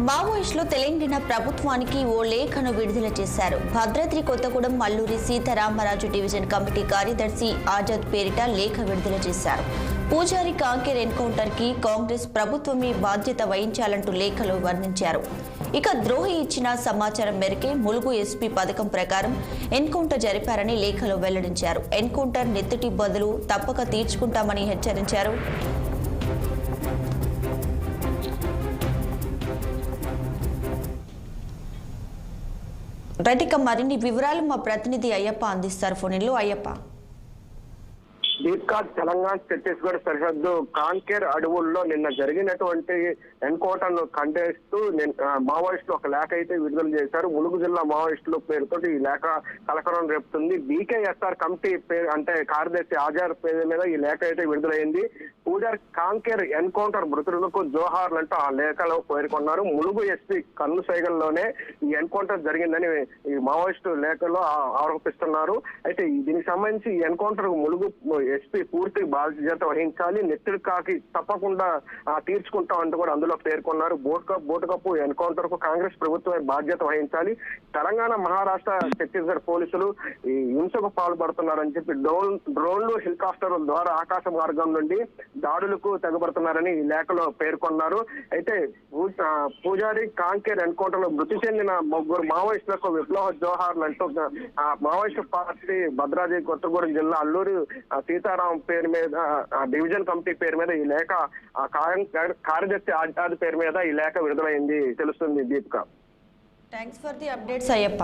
మావోయిస్టులు తెలంగాణ ప్రభుత్వానికి ఓ లేఖను విడుదల చేశారు. భద్రాద్రి కొత్తగూడెం అల్లూరి సీతారామరాజు డివిజన్ కమిటీ కార్యదర్శి ఆజాద్ పేరిట లేఖ విడుదల చేశారు. పూజారి కాంకేర్ ఎన్కౌంటర్ కి కాంగ్రెస్ ప్రభుత్వమే బాధ్యత వహించాలంటూ లేఖలో వర్ణించారు. ఇక ద్రోహి ఇచ్చిన సమాచారం మేరకే ములుగు ఎస్పీ పథకం ప్రకారం ఎన్కౌంటర్ జరిపారని లేఖలో వెల్లడించారు. ఎన్కౌంటర్ నెత్తిటి బదులు తప్పక తీర్చుకుంటామని హెచ్చరించారు. రైట్, ఇక మరిన్ని వివరాలు మా ప్రతినిధి అయ్యప్ప అందిస్తారు. ఫోన్లో అయ్యప్ప. దీప్కా, తెలంగాణ ఛత్తీస్గఢ్ సరిహద్దు కాంకేర్ అడవుల్లో నిన్న జరిగినటువంటి ఎన్కౌంటర్ ను ఖండిస్తూ మావోయిస్టులు ఒక లేఖ అయితే విడుదల చేశారు. ములుగు జిల్లా మావోయిస్టుల పేరుతో ఈ లేఖ కలకలం రేపుతుంది. బీకేఎస్ఆర్ కమిటీ పేరు అంటే కార్యదర్శి ఆజాద్ పేరు మీద ఈ లేఖ అయితే విడుదలైంది. పూజారి కాంకేర్ ఎన్కౌంటర్ మృతులకు జోహార్లు అంటూ ఆ లేఖలో పేర్కొన్నారు. ములుగు ఎస్పీ కన్ను సైగల్లోనే ఈ ఎన్కౌంటర్ జరిగిందని ఈ మావోయిస్టు లేఖలో ఆరోపిస్తున్నారు. అయితే దీనికి సంబంధించి ఈ ఎన్కౌంటర్ ములుగు ఎస్పీ పూర్తి బాధ్యత వహించాలి, నెత్తిడి కాకి తప్పకుండా తీర్చుకుంటాం అంటూ కూడా అందులో పేర్కొన్నారు. బోటుకప్పు ఎన్కౌంటర్ కు కాంగ్రెస్ ప్రభుత్వమే బాధ్యత వహించాలి. తెలంగాణ, మహారాష్ట్ర, ఛత్తీస్గఢ్ పోలీసులు ఈ హింసకు పాల్పడుతున్నారని చెప్పి డ్రోన్లు, హెలికాప్టర్ల ద్వారా ఆకాశ మార్గం నుండి దాడులకు తెగబడుతున్నారని ఈ లేఖలో పేర్కొన్నారు. అయితే పూజారి కాంకేర్ ఎన్కౌంటర్ లో మృతి చెందిన ముగ్గురు మావోయిస్టులకు విప్లవ జోహార్లు అంటూ మావోయిస్టు పార్టీ భద్రాద్రి కొత్తగూడెం జిల్లా అల్లూరి సీతారాం పేరు మీద డివిజన్ కమిటీ పేరు మీద ఈ లేఖ కార్యదర్శి ఆజాద్ పేరు మీద ఈ లేఖ విడుదలైంది తెలుస్తుంది. Deepika, thanks for the updates Ayyappa.